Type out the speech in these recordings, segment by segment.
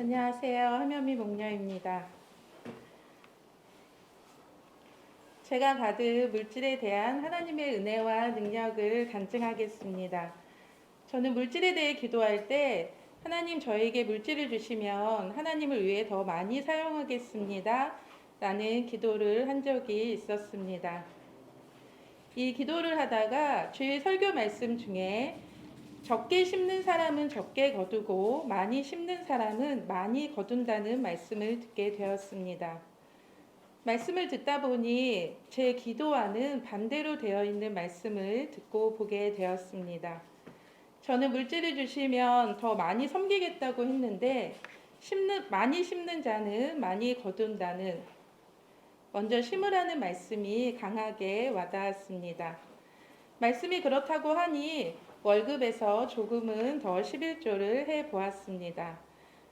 안녕하세요. 하면미 목녀입니다. 제가 받은 물질에 대한 하나님의 은혜와 능력을 간증하겠습니다. 저는 물질에 대해 기도할 때 하나님 저에게 물질을 주시면 하나님을 위해 더 많이 사용하겠습니다. 라는 기도를 한 적이 있었습니다. 이 기도를 하다가 주일 설교 말씀 중에 적게 심는 사람은 적게 거두고 많이 심는 사람은 많이 거둔다는 말씀을 듣게 되었습니다. 말씀을 듣다 보니 제 기도와는 반대로 되어 있는 말씀을 듣고 보게 되었습니다. 저는 물질을 주시면 더 많이 섬기겠다고 했는데 많이 심는 자는 많이 거둔다는 먼저 심으라는 말씀이 강하게 와닿았습니다. 말씀이 그렇다고 하니 월급에서 조금은 더 11조를 해보았습니다.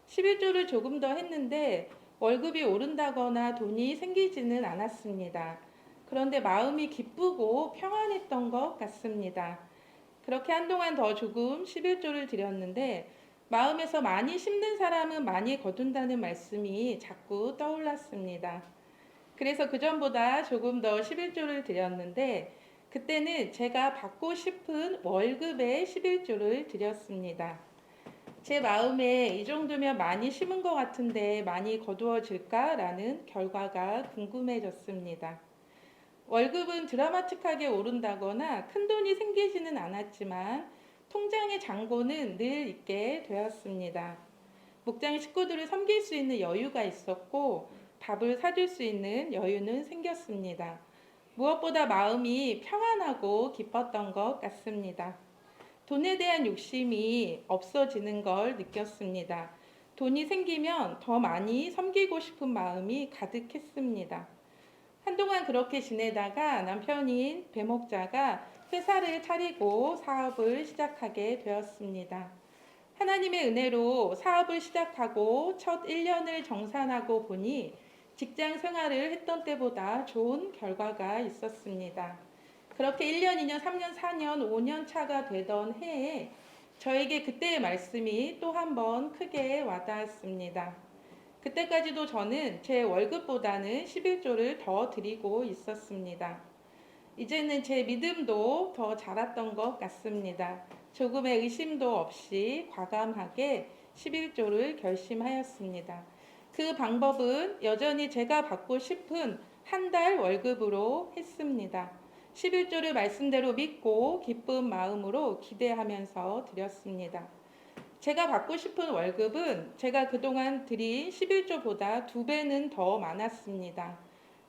11조를 조금 더 했는데 월급이 오른다거나 돈이 생기지는 않았습니다. 그런데 마음이 기쁘고 평안했던 것 같습니다. 그렇게 한동안 더 조금 11조를 드렸는데 마음에서 많이 심는 사람은 많이 거둔다는 말씀이 자꾸 떠올랐습니다. 그래서 그전보다 조금 더 11조를 드렸는데 그때는 제가 받고 싶은 월급의 11조를 드렸습니다. 제 마음에 이 정도면 많이 심은 것 같은데 많이 거두어질까라는 결과가 궁금해졌습니다. 월급은 드라마틱하게 오른다거나 큰 돈이 생기지는 않았지만 통장의 잔고는 늘 있게 되었습니다. 목장 식구들을 섬길 수 있는 여유가 있었고 밥을 사줄 수 있는 여유는 생겼습니다. 무엇보다 마음이 평안하고 기뻤던 것 같습니다. 돈에 대한 욕심이 없어지는 걸 느꼈습니다. 돈이 생기면 더 많이 섬기고 싶은 마음이 가득했습니다. 한동안 그렇게 지내다가 남편인 배목자가 회사를 차리고 사업을 시작하게 되었습니다. 하나님의 은혜로 사업을 시작하고 첫 1년을 정산하고 보니 직장 생활을 했던 때보다 좋은 결과가 있었습니다. 그렇게 1년, 2년, 3년, 4년, 5년 차가 되던 해에 저에게 그때의 말씀이 또 한 번 크게 와닿았습니다. 그때까지도 저는 제 월급보다는 11조를 더 드리고 있었습니다. 이제는 제 믿음도 더 자랐던 것 같습니다. 조금의 의심도 없이 과감하게 11조를 결심하였습니다. 그 방법은 여전히 제가 받고 싶은 한 달 월급으로 했습니다. 11조를 말씀대로 믿고 기쁜 마음으로 기대하면서 드렸습니다. 제가 받고 싶은 월급은 제가 그동안 드린 11조보다 2배는 더 많았습니다.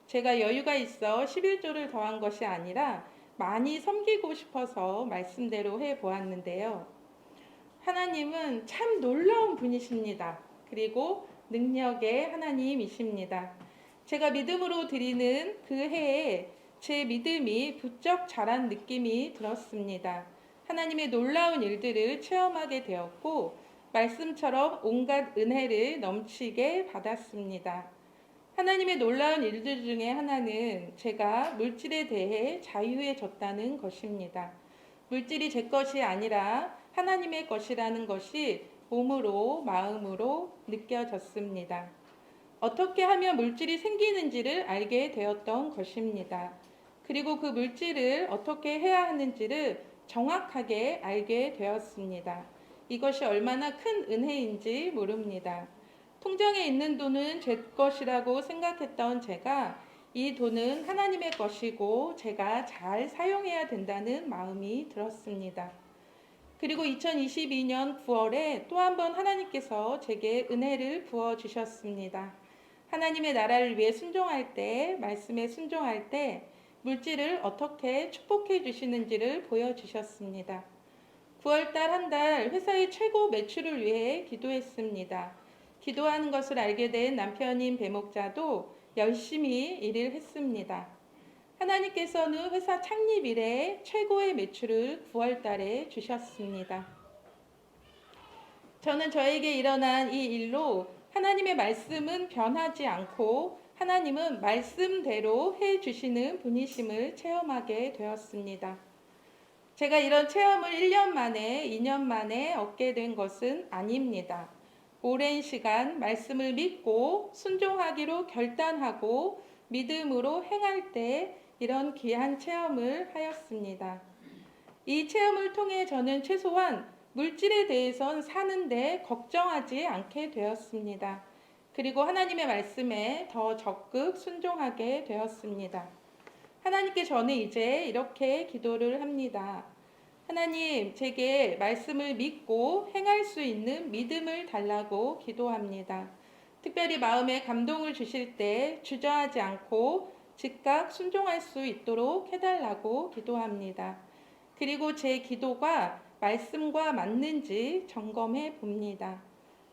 제가 여유가 있어 11조를 더한 것이 아니라 많이 섬기고 싶어서 말씀대로 해보았는데요. 하나님은 참 놀라운 분이십니다. 그리고 능력의 하나님이십니다. 제가 믿음으로 드리는 그 해에 제 믿음이 부쩍 자란 느낌이 들었습니다. 하나님의 놀라운 일들을 체험하게 되었고 말씀처럼 온갖 은혜를 넘치게 받았습니다. 하나님의 놀라운 일들 중에 하나는 제가 물질에 대해 자유해졌다는 것입니다. 물질이 제 것이 아니라 하나님의 것이라는 것이 몸으로 마음으로 느껴졌습니다. 어떻게 하면 물질이 생기는지를 알게 되었던 것입니다. 그리고 그 물질을 어떻게 해야 하는지를 정확하게 알게 되었습니다. 이것이 얼마나 큰 은혜인지 모릅니다. 통장에 있는 돈은 제 것이라고 생각했던 제가 이 돈은 하나님의 것이고 제가 잘 사용해야 된다는 마음이 들었습니다. 그리고 2022년 9월에 또 한 번 하나님께서 제게 은혜를 부어주셨습니다. 하나님의 나라를 위해 순종할 때, 말씀에 순종할 때 물질을 어떻게 축복해 주시는지를 보여주셨습니다. 9월달 한 달 회사의 최고 매출을 위해 기도했습니다. 기도하는 것을 알게 된 남편인 배목자도 열심히 일을 했습니다. 하나님께서는 회사 창립 이래 최고의 매출을 9월달에 주셨습니다. 저는 저에게 일어난 이 일로 하나님의 말씀은 변하지 않고 하나님은 말씀대로 해주시는 분이심을 체험하게 되었습니다. 제가 이런 체험을 1년 만에, 2년 만에 얻게 된 것은 아닙니다. 오랜 시간 말씀을 믿고 순종하기로 결단하고 믿음으로 행할 때 이런 귀한 체험을 하였습니다. 이 체험을 통해 저는 최소한 물질에 대해선 사는데 걱정하지 않게 되었습니다. 그리고 하나님의 말씀에 더 적극 순종하게 되었습니다. 하나님께 저는 이제 이렇게 기도를 합니다. 하나님, 제게 말씀을 믿고 행할 수 있는 믿음을 달라고 기도합니다. 특별히 마음에 감동을 주실 때 주저하지 않고 즉각 순종할 수 있도록 해달라고 기도합니다. 그리고 제 기도가 말씀과 맞는지 점검해 봅니다.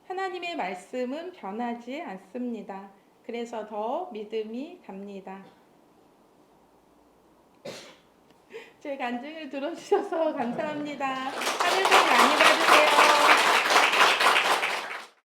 하나님의 말씀은 변하지 않습니다. 그래서 더 믿음이 갑니다. 제 간증을 들어주셔서 감사합니다. 하늘 복 많이 받으세요.